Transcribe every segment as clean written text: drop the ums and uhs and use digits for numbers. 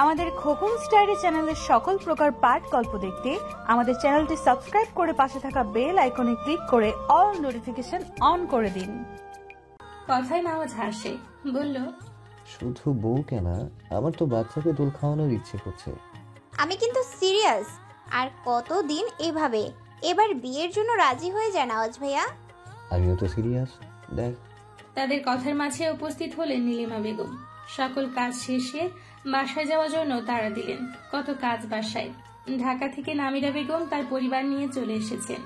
আমাদের খোকন স্টাইরি চ্যানেলের সকল প্রকার পাঠ গল্প দেখতে আমাদের চ্যানেলটি সাবস্ক্রাইব করে পাশে থাকা বেল আইকনে ক্লিক করে অল নোটিফিকেশন অন করে দিন। কথায় নামাজ হাসে, বলল, শুধু বউ কেনা, আমার তো বাচ্চাকে দোল খাওয়ানোর ইচ্ছে করছে। আমি কিন্তু সিরিয়াস। আর কতদিন এভাবে? এবার বিয়ের জন্য রাজি হয়ে যায় নওয়াজ ভাইয়া। আমিও তো সিরিয়াস। দেখ, তাদের কথার মাঝে উপস্থিত হলেন নীলিমা বেগম। সকল কাজ শেষে বাসায় যাওয়ার জন্য তাড়া দিলেন। কত কাজ বাসায়। ঢাকা থেকে নামিরা বেগম তার পরিবার নিয়ে চলে এসেছেন।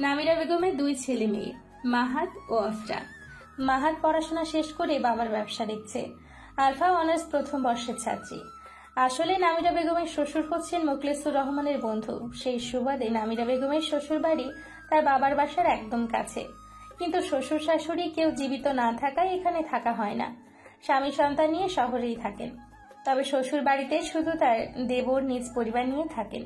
নামিরা বেগমের 2 ছেলে মেয়ে, মাহাত ও আফরা। মাহাত পড়াশোনা শেষ করে বাবার ব্যবসা দেখছে। আলফা অনার্স প্রথম বর্ষের ছাত্রী। আসলে নামিরা বেগমের শ্বশুর হচ্ছেন মোখলেসুর রহমানের বন্ধু। সেই সুবাদে নামিরা বেগমের শ্বশুর বাড়ি তার বাবার বাসার একদম কাছে। কিন্তু শ্বশুর শাশুড়ি কেউ জীবিত না থাকায় এখানে থাকা হয় না। স্বামী সন্তান নিয়ে শহরেই থাকেন। তবে শ্বশুর বাড়িতে শুধু তার দেবর নিজ পরিবার নিয়ে থাকেন।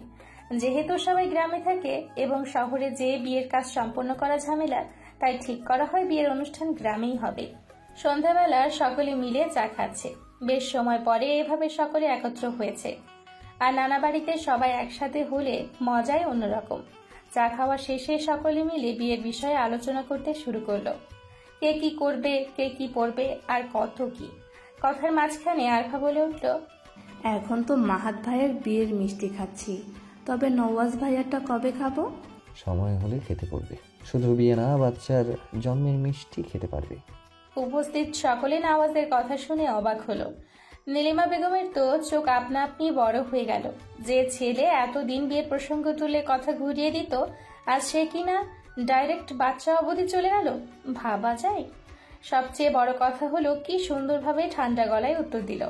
যেহেতু সবাই গ্রামে থাকে এবং শহরে যে বিয়ের কাজ সম্পন্ন করা ঝামেলা, তাই ঠিক করা হয় বিয়ের অনুষ্ঠান গ্রামেই হবে। সন্ধ্যাবেলা সকলে মিলে চা খাচ্ছে। বেশ সময় পরে এভাবে সকলে একত্র হয়েছে। আর নানা বাড়িতে সবাই একসাথে হলে মজাই অন্যরকম। চা খাওয়া শেষে সকলে মিলে বিয়ের বিষয়ে আলোচনা করতে শুরু করলো। কে কি করবে, কে কি পড়বে, আর কত কি। কথার মাঝখানে আরফা বলে উঠল, এখন তো মাহাত ভাইয়ের বিয়ের মিষ্টি খাচ্ছি, তবে নওয়াজ ভাইয়ারটা কবে খাবো? সময় হলে খেতে পারবে। শুধু বিয়ে না, বাচ্চার জন্মের মিষ্টি খেতে পারবে। উপস্থিত সকলে নওয়াজের কথা শুনে অবাক হলো। নীলিমা বেগমের তো চোখ আপনা আপনি বড় হয়ে গেল। যে ছেলে এতদিন বিয়ের প্রসঙ্গ তুলে কথা ঘুরিয়ে দিত, আর সে কিনা ডাইরেক্ট বাচ্চা অবধি চলে গেল। ভাবা যায়? সবচেয়ে বড় কথা হলো কি সুন্দরভাবে ঠান্ডা গলায় উত্তর দিল।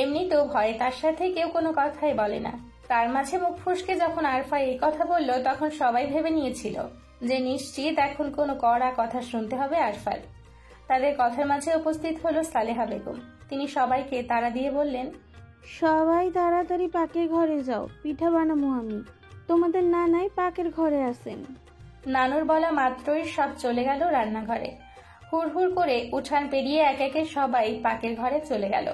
এমনি তো ভয়ে তার সাথে কেউ কোনো কথাই বলে না। তার মাঝে মুখ ফুসকে যখন আরফা এই কথা বলল, তখন সবাই ভেবে নিয়েছিল যে নিশ্চিত এখন কোনো কড়া কথা শুনতে হবে আরফার। তাদের কথার মাঝে উপস্থিত হলো সালেহা বেগম। তিনি সবাইকে তাড়া দিয়ে বললেন, সবাই তাড়াতাড়ি পাকের ঘরে যাও, পিঠা বানাবো আমি। তোমাদের নানাই পাকের ঘরে আছেন। নানুর বলা মাত্রই সব চলে গেল রান্নাঘরে। হুড়হুড় করে উঠান পেরিয়ে এক একে সবাই পাকের ঘরে চলে গেল।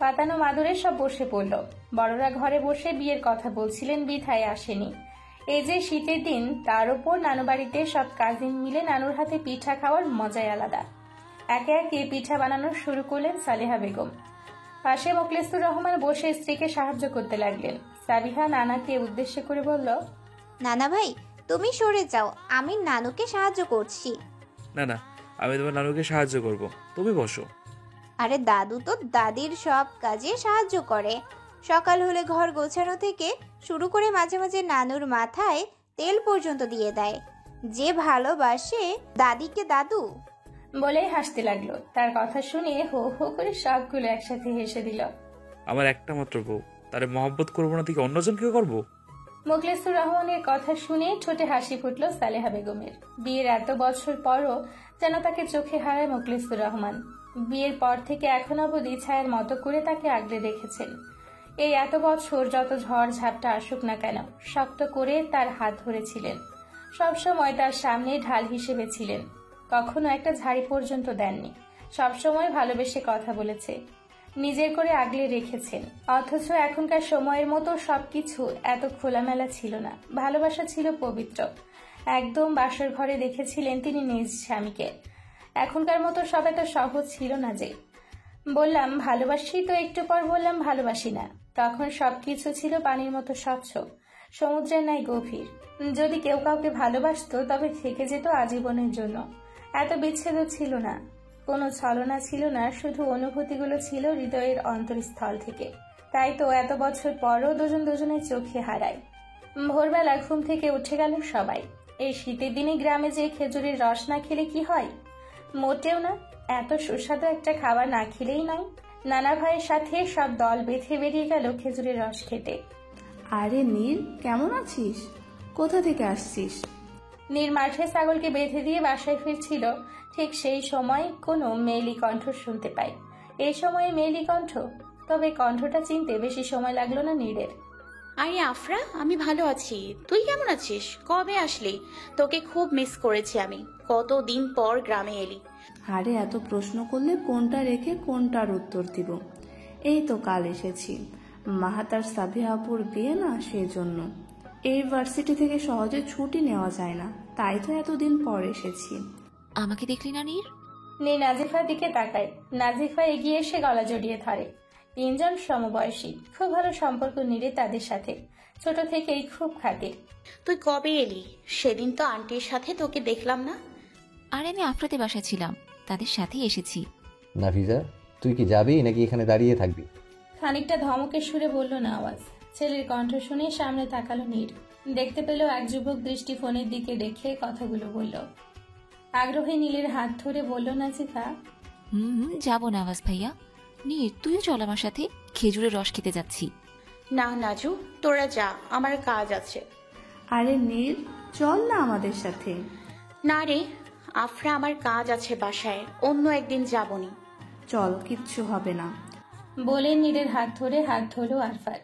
পাতানো মাদুরে সব বসে পড়ল। বড়রা ঘরে বসে বিয়ের কথা বলছিলেন বিধায় আসেনি। এই যে শীতের দিন, তার উপর নানু বাড়িতে সব কাজিন মিলে নানুর হাতে পিঠা খাওয়ার মজাই আলাদা। একে একে পিঠা বানানো শুরু করলেন সালেহা বেগম। পাশে মোখলেসুর রহমান বসে স্ত্রীকে সাহায্য করতে লাগলেন। সাবিহা নানাকে উদ্দেশ্য করে বলল, নানা ভাই, তুমি সরে যাও, আমি নানুকে সাহায্য করছি। না না, আমি তোমার নানুকে সাহায্য করব, তুমি বসো। আরে দাদু তো দাদির সব কাজে সাহায্য করে। সকাল হলে ঘর গোছানো থেকে শুরু করে মাঝে মাঝে নানুর মাথায় তেল পর্যন্ত দিয়ে দেয়। যে ভালোবাসে দাদিকে দাদু। বলেই হাসতে লাগলো। তার কথা শুনে হো হো করে সবগুলো একসাথে হেসে দিল। আমার একটা মাত্র বউ, তারে মহব্বত করবো না থেকে অন্যজনকে করবো? মোখলেসুর রহমানের কথা শুনে ঠোঁটে হাসি ফুটল সালেহা বেগমের। বিয়ের এত বছর পরও যেন তাকে চোখে হারায় মোখলেসুর রহমান। বিয়ের পর থেকে এখন অবধি ছায়ার মতো করে তাকে আগলে রেখেছেন। এই এত বছর যত ঝড় ঝাপটা আসুক না কেন, শক্ত করে তার হাত ধরেছিলেন। সবসময় তার সামনে ঢাল হিসেবে ছিলেন। কখনো একটা ঝাড়ি পর্যন্ত দেননি। সবসময় ভালোবেসে কথা বলেছে, নিজের করে আগলে রেখেছেন। অথচ এখনকার সময়ের মতো সবকিছু এত খোলামেলা ছিল না। ভালোবাসা ছিল পবিত্র। একদম বাসর ঘরে দেখেছিলেন তিনি নিজ স্বামীকে। এখনকার মতো সব এত সহজ ছিল না যে বললাম ভালোবাসি, তো একটু পর বললাম ভালোবাসি না। তখন সবকিছু ছিল পানির মতো স্বচ্ছ, সমুদ্রের ন্যায় গভীর। যদি কেউ কাউকে ভালোবাসতো তবে থেকে যেত আজীবনের জন্য। এত বিচ্ছেদ ছিল না, কোনো ছলনা ছিল না, শুধু অনুভূতিগুলো ছিল হৃদয়ের অন্তরস্থল থেকে। তাই তো এত বছর পরও দুজন দুজনের চোখে হারায়। ভোরবেলা ঘুম থেকে উঠে গেল সবাই। এই শীতের দিনে গ্রামে যে খেজুরের রস না খেলে কি হয়? মোটেও না। এত সুস্বাদু একটা খাবার না খেলেই নয়। নানা ভাইয়ের সাথে সব দল বেঁধে বেরিয়ে গেল খেজুরের রস খেতে। আরে নীর, কেমন আছিস? কোথা থেকে আসছিস? নীর মাঠে ছাগলকে বেঁধে দিয়ে বাসায় ফিরছিল। ঠিক সেই সময় কোনো মেয়েলি কণ্ঠ শুনতে পায়। এই সময়ে মেয়েলি কণ্ঠ? তবে কণ্ঠটা চিনতে বেশি সময় লাগলো না নীরের। আরে আফরা, আমি ভালো আছি। তুই কেমন আছিস? কবে আসলি? তোকে খুব মিস করেছি আমি। কতদিন পর গ্রামে এলি। আরে এত প্রশ্ন করলে কোনটা রেখে কোনটার উত্তর দিব। এই তো কাল এসেছি। মাহাতার সাবিহা আপুর বিয়ে না, সেই জন্য। এই ভার্সিটি থেকে সহজে ছুটি নেওয়া যায় না, তাই তো এতদিন পর এসেছি। আমাকে দেখলি না নীর? নীর নাজিফার দিকে তাকায়। নাজিফা এগিয়ে এসে গলা জড়িয়ে ধরে। তিনজন সমবয়সী, খুব ভালো সম্পর্ক নীরের তাদের সাথে। ছোট থেকেই খুব খাতির। তুই কবে এলি? সেদিন তো আন্টির সাথে তোকে দেখলাম না। আর আমি আফরাতে বাসায় ছিলাম, তাদের সাথেই এসেছি। নাফিজা, তুই কি যাবি নাকি এখানে দাঁড়িয়ে থাকবি? খানিকটা ধমকের সুরে বলল নওয়াজ। ছেলের কণ্ঠ শুনে সামনে তাকালো নীর। দেখতে পেল এক যুবক দৃষ্টি ফোনের দিকে রেখে কথাগুলো বলল। আগ্রহী নীলের হাত ধরে বলল নাজিফা, যাবো নওয়াজ ভাইয়া। নীর, তুইও চল আমার সাথে, খেজুরের রস খেতে যাচ্ছি। না নাজু, তোরা যা, আমার কাজ আছে। আরে নীর, চল না আমাদের সাথে। না রে আফরা, আমার কাজ আছে বাসায়, অন্য একদিন যাবনি। চল, কিচ্ছু হবে না। বলে নীরের হাত ধরল আরফার।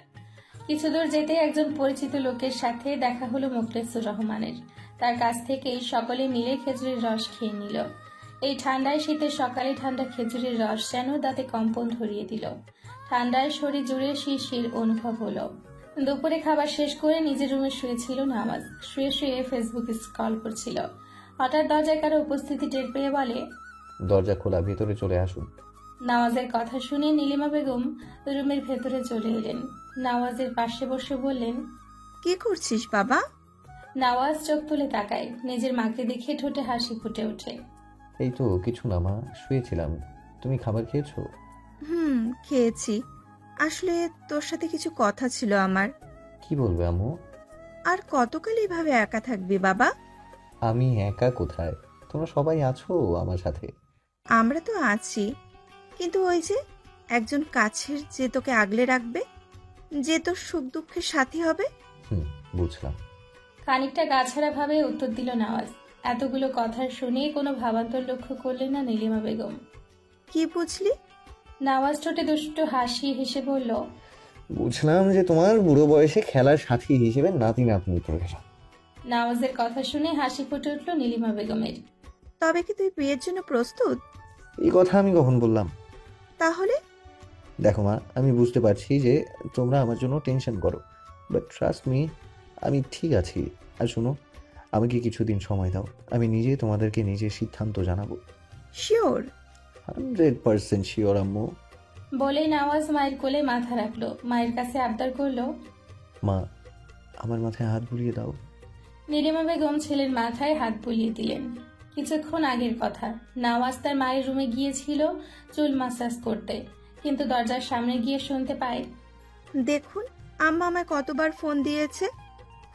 কিছু দূর যেতে একজন পরিচিত লোকের সাথে দেখা হলো মোখলেসুর রহমানের। তার কাছ থেকেই সকলে মিলে খেজুরের রস খেয়ে নিল। এই ঠান্ডায় শীতের সকালে ঠান্ডা খেজুরের রস যেন দাঁতে কম্পন ধরিয়ে দিল। ঠান্ডায় শরীর জুড়ে শিরশির অনুভব হলো। দুপুরে খাবার শেষ করে নিজের রুমে শুয়েছিল নামাজ। শুয়ে শুয়ে ফেসবুক স্ক্রল করছিল। হঠাৎ দরজায় কারো উপস্থিতি টের পেয়ে বলে, দরজা খোলা, ভেতরে চলে আসুন। নওয়াজের কথা শুনে নীলিমা বেগম রুমের ভেতরে চলে এলেন। নওয়াজের পাশে বসে বললেন, কি করছিস বাবা? নওয়াজ চোখ তুলে তাকায়। নিজের মাকে দেখে ঠোঁটে হাসি ফুটে ওঠে। এই তো কিছু না মা, শুয়েছিলাম। তুমি খাবার খেয়েছো? খেয়েছি। আসলে তোর সাথে কিছু কথা ছিল আমার। কি বলবে আম্মু? আর কতকাল এইভাবে একা থাকবি বাবা? আমি একা কোথায়, তোমরা সবাই আছো আমার সাথে। আমরা তো আছি, কিন্তু ওই যে একজন কাছের, যে তোকে আগলে রাখবে, যে তোর সুখ দুঃখের সাথী হবে। বুঝলাম। খানিকটা গাছাড়া ভাবে উত্তর দিল নওয়াজ। এতগুলো কথা শুনে কোনো ভাবান্তর লক্ষ্য করলেন না নীলিমা বেগম। কি বুঝলি? নওয়াজ ঠোঁটে দুষ্টু হাসি হেসে বলল, বুঝলাম যে তোমার বুড়ো বয়সে খেলার সাথী হিসেবে নাতি নাতনি প্রয়োজন। নওয়াজের কথা শুনে হাসি ফুটে উঠল নীলিমা বেগমের। তবে কি তুই বিয়ের জন্য প্রস্তুত? এই কথা আমি কখন বললাম? তাহলে দেখো মা, আমি বুঝতে পারছি যে তোমরা আমার জন্য টেনশন করো, বাট ট্রাস্ট মি, আমি ঠিক আছি। আর শোনো, আমাকে কিছুদিন সময় দাও, আমি নিজে তোমাদেরকে নিজের সিদ্ধান্ত জানাবো। শিওর? 100% শিওর আম্মু। বলেই নওয়াজ মায়ের কোলে মাথা রাখলো। মায়ের কাছে আবদার করলো, মা, আমার মাথায় হাত বুলিয়ে দাও। নীলিমা বেগম ছেলের মাথায় হাত বুলিয়ে দিলেন। কিছুক্ষণ আগের কথা, নওয়াজ তার মায়ের রুমে গিয়েছিল চুল মাসাজ করতে, কিন্তু দরজার সামনে গিয়ে শুনতে পায়, দেখুন আম্মা আমায় কতবার ফোন দিয়েছে।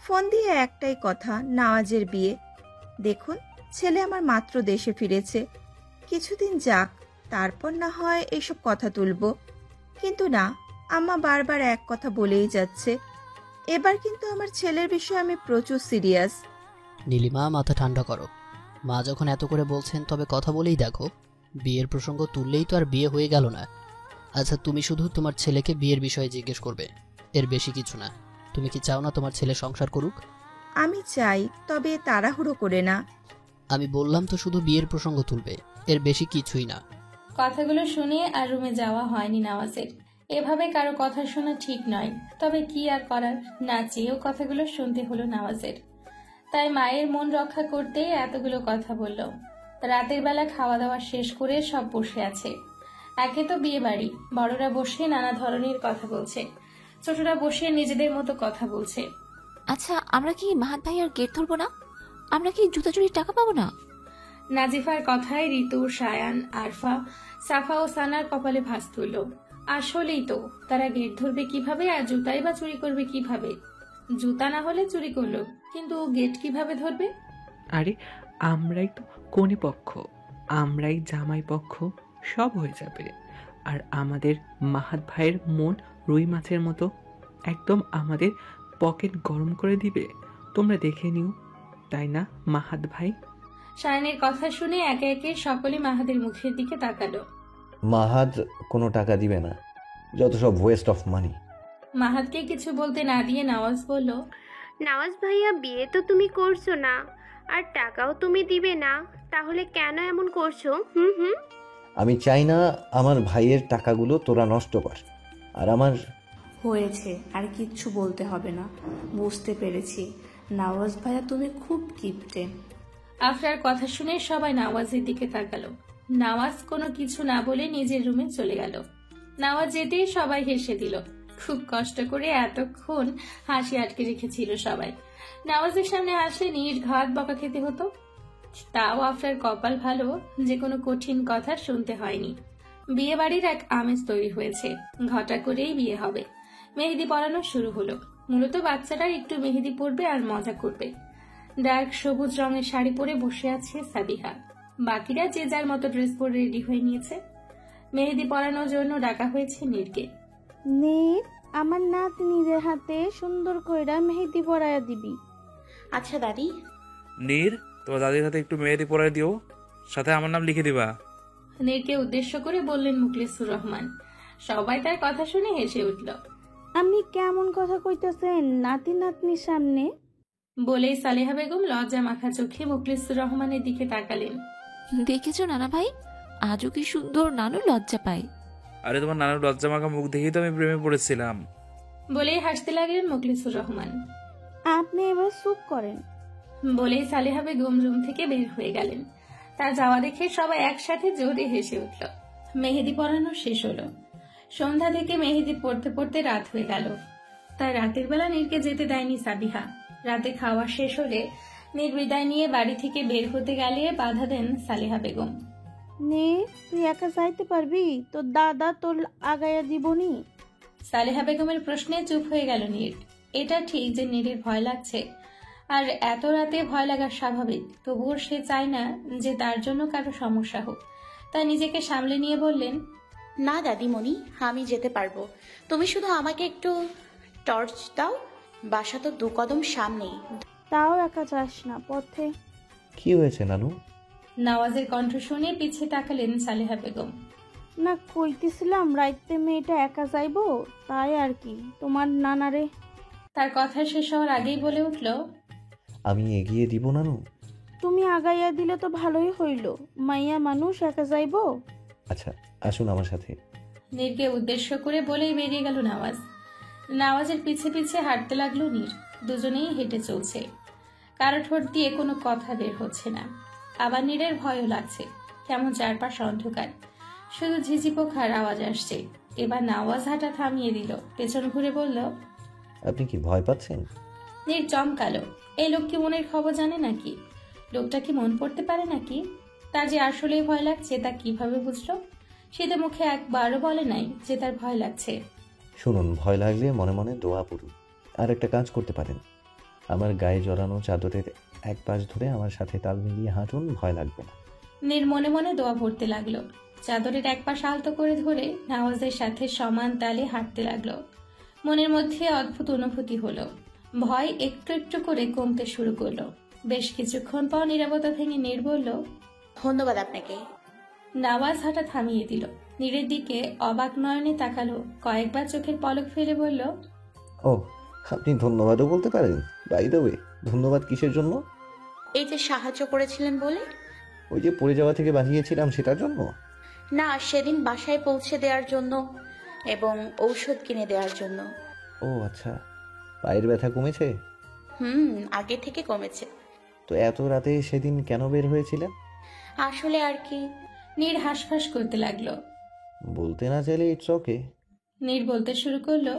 ফোন দিয়ে একটাই কথা, নওয়াজের বিয়ে। দেখুন, ছেলে আমার মাত্র দেশে ফিরেছে, কিছুদিন যাক, তারপর না হয় এইসব কথা তুলবো। কিন্তু না, আম্মা বারবার এক কথা বলেই যাচ্ছে। এবার কিন্তু আমার ছেলের বিষয়ে আমি প্রচুর সিরিয়াস। নীলিমা, মাথা ঠান্ডা করো। মা যখন এত করে বলছেন তবে কথা বলেই দেখো। বিয়ের প্রসঙ্গ তুললেই তো আর বিয়ে হয়ে গেল না। আচ্ছা, তুমি শুধু তোমার ছেলেকে বিয়ের বিষয়ে জিজ্ঞেস করবে, এর বেশি কিছু না। তুমি কি চাও না তোমার ছেলে সংসার করুক? আমি চাই, তবে তাড়াহুড়ো করে না। আমি বললাম তো শুধু বিয়ের প্রসঙ্গ তুলবে, এর বেশি কিছুই না। কথাগুলো শুনে আর রুমে যাওয়া হয়নি নওয়াজের। এভাবে কারো কথা শোনা ঠিক নয়, তবে কি আর করার, না চেয়েও কথাগুলো শুনতে হলো নওয়াজের। তাই মায়ের মন রক্ষা করতে এতগুলো কথা বলল। রাতের বেলা খাওয়া দাওয়া শেষ করে সব বসে আছে। একে তো বিয়ে বাড়ি, বড়রা বসে নানা ধরনের কথা বলছে, ছোটরা বসে নিজেদের মতো কথা বলছে। আচ্ছা, আমরা কি মাহাত ভাইয়ার গেট ধরবো না? আমরা কি জুতা চুরির টাকা পাবো না? নাজিফার কথায় ঋতু, সায়ান, আরফা, সাফা ও সানার কপালে ভাঁজ তুলল। আসলেই তো, তারা গেট ধরবে কিভাবে আর জুতাই বা চুরি করবে কিভাবে? জুতা না হলে চুরি করলো, কিন্তু গেট কিভাবে ধরবে? আরে আমরাই তো কনে পক্ষ, আমরাই জামাই পক্ষ, সব হয়ে যাবে। আর আমাদের মাহাত ভাইয়ের মন রুই মাছের মতো, একদম আমাদের পকেট গরম করে দিবে। তোমরা দেখে নিও, তাই না মাহাত ভাই? সায়ানের কথা শুনে একে একে সকলে মাহাদের মুখের দিকে তাকালো। মাহাদ কোনো টাকা দিবে না, যত সব ওয়েস্ট অফ মানি। মাহাতকে কিছু বলতে না দিয়ে নওয়াজ বলল, নওয়াজ ভাইয়া, বিয়ে তো তুমি করছো না, আর টাকাও তুমি দিবে না, তাহলে কেন এমন করছো? হুম। আমি চাই না আমার ভাইয়ের টাকাগুলো তোরা নষ্ট কর। আর আমার হয়েছে, আর কিচ্ছু বলতে হবে না, বুঝতে পেরেছি। নওয়াজ ভাইয়া তুমি খুব কিপটে। আফরার কথা শুনে সবাই নওয়াজের দিকে তাকালো। নওয়াজ কোনো কিছু না বলে নিজের রুমে চলে গেল। নওয়াজ যেতেই সবাই হেসে দিল। খুব কষ্ট করে এতক্ষণ হাসি আটকে রেখেছিল সবাই। নওয়াজের সামনে আসলে নির্ঘাত বকা খেতে হতো। তাও আফরার কপাল ভালো যে কোনো কঠিন কথা শুনতে হয়নি। বিয়ে বাড়ির এক আমেজ তৈরি হয়েছে, ঘটা করেই বিয়ে হবে। মেহেদি পরানো শুরু হলো। মূলত বাচ্চারা একটু মেহেদি পরবে আর মজা করবে। ডার্ক সবুজ রঙের শাড়ি পরে বসে আছে সাবিহা। বাকিরা যে যার মতো ড্রেস পরে রেডি হয়ে নিয়েছে। মেহেদি পরানোর জন্য ডাকা হয়েছে নীরকে। নীর, আমার নাতনিদের হাতে সুন্দর কইরা মেহেদি পরায়া দিবি। আচ্ছা দাদি। নীর, তোমার দাদির হাতে একটু মেহেদি পরাই দিও, সাথে আমার নাম লিখে দিবা। নীরকে উদ্দেশ্য করে বললেন মুখলিসুর রহমান। সবাই তার কথা শুনে হেসে উঠল। আমি কেমন কথা কইতেছেন নাতি নাতনির সামনে? বলেই সালেহা বেগম লজ্জা মাখা চোখে মুখলিসুর রহমানের দিকে তাকালেন। দেখেছো নানা ভাই, আজও কি সুন্দর নানু লজ্জা পায়। আরে তোমার নানুর লজ্জা মাখা মুখ দেখেই তো আমি প্রেমে পড়েছিলাম। বলেই হাসতে লাগলেন মুখলিসুর রহমান। আপনি এবার চুপ করেন। বলেই সালেহা বেগম রুম থেকে বের হয়ে গেলেন। তার যাওয়া দেখে সবাই একসাথে জোরে হেসে উঠল। মেহেদি পরানো শেষ হলো। সন্ধ্যা থেকে মেহেদি পড়তে পড়তে রাত হয়ে গেল। তাই রাতের বেলা নীরকে যেতে দেয়নি সাবিহা। রাতে খাওয়া শেষ হলে নীর বিদায় নিয়ে বাড়ি থেকে বের হতে গেলে বাধা দেন সালেহা বেগম। নে, তুই একা যাইতে পারবি? তোর দাদা তোর আগাইয়া দিবনি। সালেহা বেগমের প্রশ্নে চুপ হয়ে গেল নীর। এটা ঠিক যে নীরের ভয় লাগছে, আর এত রাতে ভয় লাগা স্বাভাবিক। তবুও সে চায় না যে তার জন্য কারো সমস্যা হোক। তাই নিজেকে সামলে নিয়ে বললেন, না দাদিমণি, আমি যেতে পারবো। তুমি শুধু আমাকে একটু টর্চ দাও, বাসা তো 2 কদম সামনেই। তাও একা যাস না, পথে। কি হয়েছে নানু? নওয়াজের কণ্ঠ শুনে পিছিয়ে তাকালেন সালেহা বেগম। না, কইতেছিলাম রাইতে মেয়েটা একা যাইবো, তাই আর কি। তোমার নানারে। তার কথা শেষ হওয়ার আগেই বলে উঠল, আমি এগিয়ে দিব নানু। তুমি আগাইয়া দিলে তো ভালোই হইল, মাইয়া মানুষ একা যাইবো। আচ্ছা, আসুন আমার সাথে। নীরকে উদ্দেশ্য করে বলেই বেরিয়ে গেল নওয়াজ। নওয়াজের পিছে পিছে হাঁটতে লাগলো নীর। দুজনেই হেঁটে চলছে। কারো ঠোঁট দিয়ে কোনো কথা বের হচ্ছে না। আবার নীরের ভয়ও লাগছে। কেমন চারপাশ অন্ধকার, শুধু ঝিঝি পোখার আওয়াজ আসছে। এবার নওয়াজ হাঁটা থামিয়ে দিল, পেছন ঘুরে বলল, আপনি কি ভয় পাচ্ছেন? নীর চমকালো। এই লোক কি মনের খবর জানে নাকি? লোকটা কি মন পড়তে পারে নাকি? তার যে আসলেই ভয় লাগছে তা কিভাবে বুঝলো? সে তো মুখে একবারও বলে নাই যে তার ভয় লাগছে। শুনুন, ভয় লাগলে মনে মনে দোয়া পড়ুন। আর একটা কাজ করতে পারেন, আমার গায়ে জড়ানো চাদরের এক পাশ ধরে আমার সাথে তাল মিলিয়ে হাঁটুন, ভয় লাগবে না। নীর মনে মনে দোয়া পড়তে লাগলো। চাদরের এক পাশ আলতো করে ধরে নওয়াজের সাথে সমান তালে হাঁটতে লাগলো। মনের মধ্যে অদ্ভুত অনুভূতি হলো। ভয় একটু একটু করে কমতে শুরু করলো। বেশ কিছুক্ষণ পর নীরবতা ভেঙে নীর বলল, ধন্যবাদ আপনাকে। নওয়াজ হাঁটা থামিয়ে দিল। নীরের দিকে অবাক নয়নে তাকালো। কয়েকবার চোখের পলক ফেলে বলল, ও, আপনি ধন্যবাদও বলতে পারেন? বাই দ্য ওয়ে, ধন্যবাদ কিসের জন্য? এই যে সাহায্য করেছিলেন বলে। ওই যে পড়ে যাওয়া থেকে বাঁচিয়েছিলাম সেটার জন্য? না, সেদিন বাসায় পৌঁছে দেওয়ার জন্য এবং ঔষধ কিনে দেওয়ার জন্য। ও আচ্ছা, পায়ের ব্যথা কমেছে? আগে থেকে কমেছে। তো এত রাতে সেদিন কেন বের হয়েছিলেন? আসলে আর কি। নীর হাঁসফাঁস করতে লাগলো। বলতে না চাইলে ইটস ওকে। নীর বলতে শুরু করলো,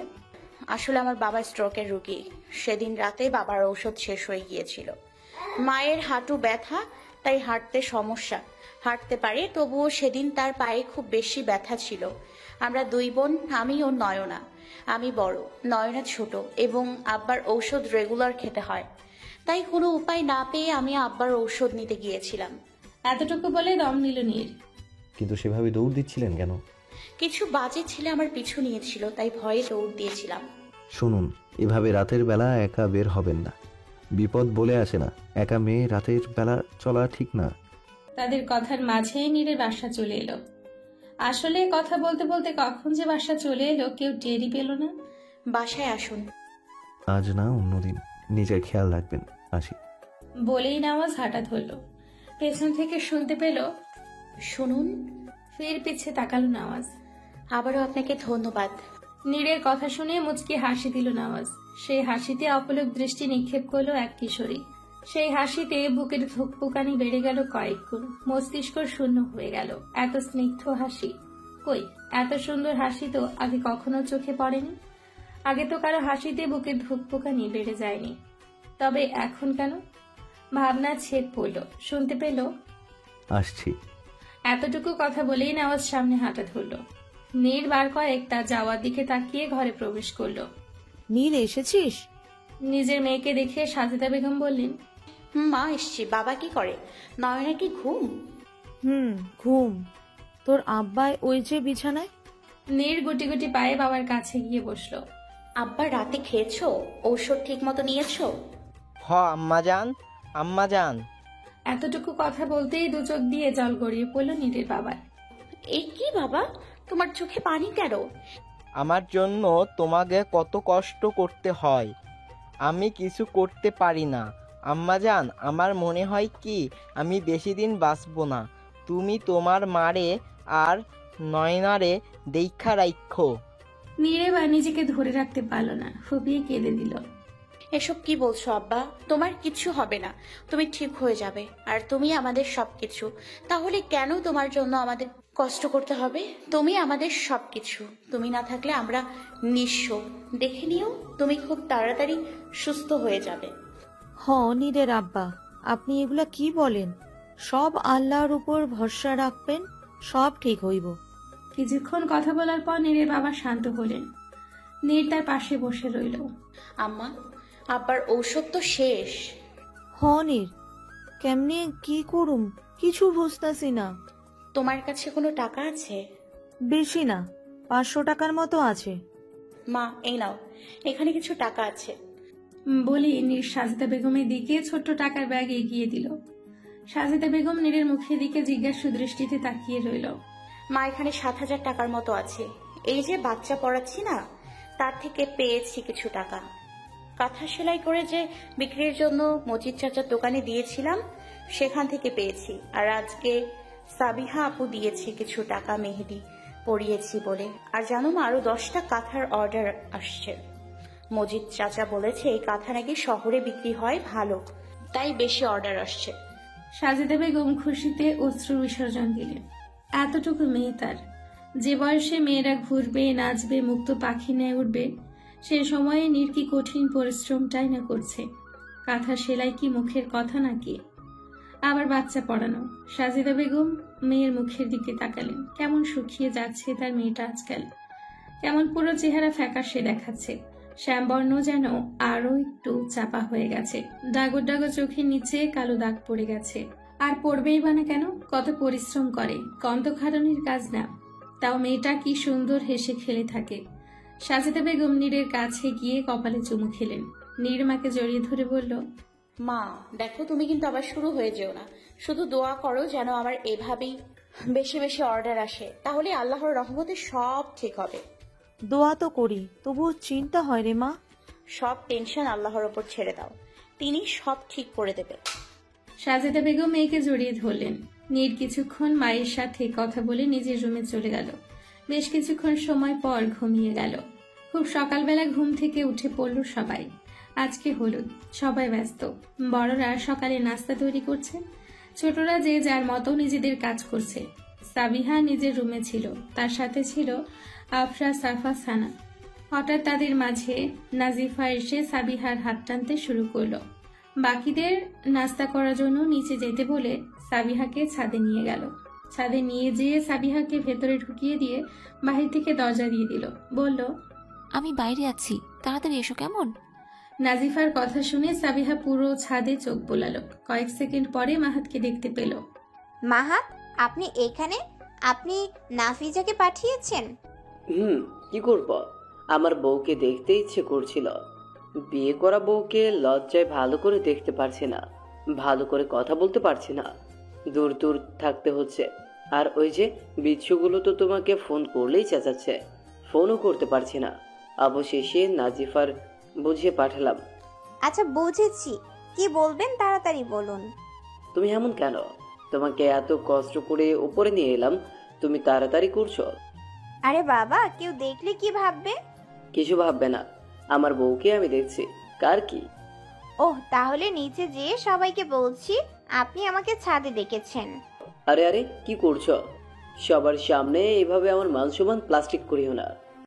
আসলে আমার বাবা স্ট্রোকের রোগী। সেদিন রাতে বাবার ঔষধ শেষ হয়ে গিয়েছিল। মায়ের হাঁটু ব্যথা, তাই হাঁটতে সমস্যা। হাঁটতে পারে, তবুও সেদিন তার পায়ে খুব বেশি ব্যথা ছিল। আমরা 2 বোন, আমি ও নয়না। আমি বড়, নয়না ছোট, এবং আব্বার ঔষধ রেগুলার খেতে হয়। তাই কোনো উপায় না পেয়ে আমি আব্বার ঔষধ নিতে গিয়েছিলাম। এতটুকু বলে দম নিল নীর। কিন্তু সেভাবে দৌড় দিচ্ছিলেন কেন? কিছু বাজে ছেলে আমার পিছু নিয়েছিল, তাই ভয়ে দৌড় দিয়েছিলাম। শুনুন, এভাবে রাতের বেলা একা বের হবেন না। বিপদ বলে আসে না, একা মেয়ে রাতের বেলা চলা ঠিক না। তাদের কথার মাঝে নীরের বাসা চলে এলো। আসলে কথা বলতে বলতে কখন যে বাসা চলে এলো কেউ টেরই পেল না। বাসায় আসুন। আজ না, অন্যদিন। নিজের খেয়াল রাখবেন। আসি। বলেই নওয়াজ হাঁটা ধরল। পেছন থেকে শুনতে পেল, শুনুন। ফের পিছে তাকালো নওয়াজ। আবারও আপনাকে ধন্যবাদ। নীরের কথা শুনে মুচকি হাসি দিল নওয়াজ। সেই হাসিতে অপলক দৃষ্টি নিক্ষেপ করলো এক কিশোরী। সেই হাসিতে বুকের ধুকপুকানি বেড়ে গেল কয়েক গুণ। মস্তিষ্ক শূন্য হয়ে গেল। এত স্নিগ্ধ হাসি, কই এত সুন্দর হাসি তো আগে কখনো চোখে পড়েনি। আগে তো কারো হাসিতে বুকের ধুকপুকানি বেড়ে যায়নি, তবে এখন কেন? ভাবনা ছেদ পড়ল। শুনতে পেল, আসছি। এতটুকু কথা বলেই নওয়াজ সামনে হাঁটা ধরল। নীর বার কয়েক তার যাওয়ার দিকে তাকিয়ে ঘরে প্রবেশ করলো। নীল, এসেছিস? নিজের মেয়েকে দেখে সাজেদা বেগম বললেন, মা এসছি। বাবা কি করে? নয়না কি ঘুম? ঘুম। তোর আব্বাই ওই যে বিছানায়। নীর গুটি গুটি পায়ে বাবার কাছে গিয়ে বসলো। আব্বা রাতে খেয়েছো? ঔষধ ঠিক মতো নিয়েছো? হ আম্মা জান, আম্মা জান। এতটুকু কথা বলতেই দু চোখ দিয়ে জল গড়িয়ে পড়লো নীরের বাবার। এ কি বাবা, তোমার চোখে পানি কেন? আমার জন্য তোমাকে কত কষ্ট করতে হয়, আমি কিছু করতে পারি না। আম্মা জান, আমার মনে হয় কি আমি বেশি দিন বাঁচবো না। তুমি তোমার মারে আর নয়নারে দেখা রাখো। নীরে বা নিজেকে ধরে রাখতে পারলো না, ফুপিয়ে কেঁদে দিল। এসব কি বলছো আব্বা? তোমার কিছু হবে না, তুমি ঠিক হয়ে যাবে। আর তুমি আমাদের সবকিছু, তাহলে কেন তোমার জন্য আমাদের কষ্ট করতে হবে? তুমি আমাদের সবকিছু, তুমি না থাকলে আমরা নিঃস্ব। দেখে নিও, তুমি খুব তাড়াতাড়ি সুস্থ হয়ে যাবে। নীরের আব্বা, আপনি এগুলা কি বলেন? সব আল্লাহর উপর ভরসা রাখবেন, সব ঠিক হইব। কিছুক্ষণ কথা বলার পর নীরের বাবা শান্ত হলেন। নীর তার পাশে বসে রইল। আম্মা, আব্বার ঔষধ তো শেষ। নীর, কেমনে কি করুম কিছু বুঝতাছি না। তোমার কাছে কোনো টাকা আছে? বেশি না, 500 টাকার মতো আছে। মা, এই নাও, এখানে কিছু টাকা আছে। বলি নীর সাজেদা বেগমের দিকে ছোট্ট টাকার ব্যাগ এগিয়ে দিল। সাজেদা বেগম নীরের মুখের দিকে জিজ্ঞাসু দৃষ্টিতে তাকিয়ে রইল। মা, এখানে 7,000 টাকার মতো আছে। এই যে বাচ্চা পড়াচ্ছি না, তার থেকে পেয়েছি কিছু টাকা। কাঁথা সেলাই করে যে বিক্রির জন্য মজিদ চাচার দোকানে দিয়েছিলাম, সেখান থেকে পেয়েছি। আর আজকে সাবিহা আপু দিয়েছে কিছু টাকা মেহেদি পরিয়েছি বলে। আর জানো মা, আরো 10টা কাঁথার অর্ডার আসছে। মজিদ চাচা বলেছে এই কাঁথা নাকি শহরে বিক্রি হয় ভালো, তাই বেশি অর্ডার আসছে। সাজেদা বেগম খুশিতে অশ্রু বিসর্জন দিলেন। এতটুকু মেয়ে তার, যে বয়সে মেয়েরা ঘুরবে, নাচবে, মুক্ত পাখি ন্যায় উঠবে, সে সময়ে নীর কি কঠিন পরিশ্রমটাই না করছে। কাঁথা সেলাই কি মুখের কথা নাকি? আবার বাচ্চা পড়ানো। সাজেদা বেগম মেয়ের মুখের দিকে তাকালেন। কেমন শুকিয়ে যাচ্ছে তার মেয়েটা আজকাল, কেমন পুরো চেহারা ফ্যাকাশে দেখাচ্ছে। শ্যামবর্ণ যেন আরো একটু চাপা হয়ে গেছে। ডাগর ডাগর চোখের নিচে কালো দাগ পড়ে গেছে। আর পড়বেই বা না কেন? কত পরিশ্রম করে, কন্তখাদনির কাজ না। তাও মেয়েটা কি সুন্দর হেসে খেলে থাকে। সাজেদা বেগম নীরের কাছে গিয়ে কপালে চুমু খেলেন। নীর মাকে জড়িয়ে ধরে বলল, মা দেখো, তুমি কিন্তু আবার শুরু হয়ে যেও না। শুধু দোয়া করো যেন আমার এভাবেই বেশি বেশি অর্ডার আসে, তাহলে আল্লাহর রহমতে সব ঠিক হবে। দোয়া তো করি, তবুও চিন্তা হয় রে মা। সব টেনশন আল্লাহর ওপর ছেড়ে দাও, তিনি সব ঠিক করে দেবে। সাজেদা বেগম মেয়েকে জড়িয়ে ধরলেন। নীর কিছুক্ষণ মায়ের সাথে কথা বলে নিজের রুমে চলে গেল। বেশ কিছুক্ষণ সময় পর ঘুমিয়ে গেল। খুব সকালবেলা ঘুম থেকে উঠে পড়ল সবাই। আজকে হলুদ, সবাই ব্যস্ত। বড়রা সকালে নাস্তা তৈরি করছে, ছোটরা যে যার মতো নিজেদের কাজ করছে। সাবিহা নিজের রুমে ছিল, তার সাথে ছিল আফরা, সাফা, সানা। হঠাৎ তাদের মাঝে নাজিফা এসে সাবিহার হাত টানতে শুরু করলো। বাকিদের নাস্তা করার জন্য নিচে যেতে বলে সাবিহাকে ছাদে নিয়ে গেল। ছাদে নিয়ে যেয়ে সাবিহাকে ভেতরে ঢুকিয়ে দিয়ে বাহির থেকে দরজা দিয়ে দিল। বলল, আমি বাইরে আছি, তাড়াতাড়ি এসো কেমন? নাজিফার কথা শুনে সাবিহা পুরো ছাদে চোখ বোলালো। কয়েক সেকেন্ড পরে মাহাতকে দেখতে পেল। মাহাত, আপনি এখানে? আপনি নাফিজাকে পাঠিয়েছেন? কি করব, আমার বউকে দেখতে ইচ্ছে করছিল। বিয়ে করা বউকে লজ্জায় ভালো করে দেখতে পারছি না, ভালো করে কথা বলতে পারছি না, দূর দূর থাকতে হচ্ছে। আর ওই যে বিচ্ছুগুলো তো তোমাকে ফোন করলেই চেঁচাচ্ছে, ফোনও করতে পারছি না। অবশেষে নাজিফার বুঝিয়ে পাঠালাম। আচ্ছা বুঝেছি, কি বলবেন তাড়াতাড়ি বলুন। তুমি এমন কেন? তোমাকে এত কষ্ট করে উপরে নিয়ে এলাম, তুমি তাড়াতাড়ি করছো। আরে বাবা, কেউ দেখলে কি ভাববে? কিছু ভাববে না, আমার বউকে আমি দেখছি। কার কি? ওহ, তাহলে নিচে যেয়ে সবাইকে বলছি আপনি আমাকে ছাদে ডেকেছেন। আরে আরে, কি করছো? সবার সামনে এভাবে আমার মান সম্মান প্লাস্টিক করিও না।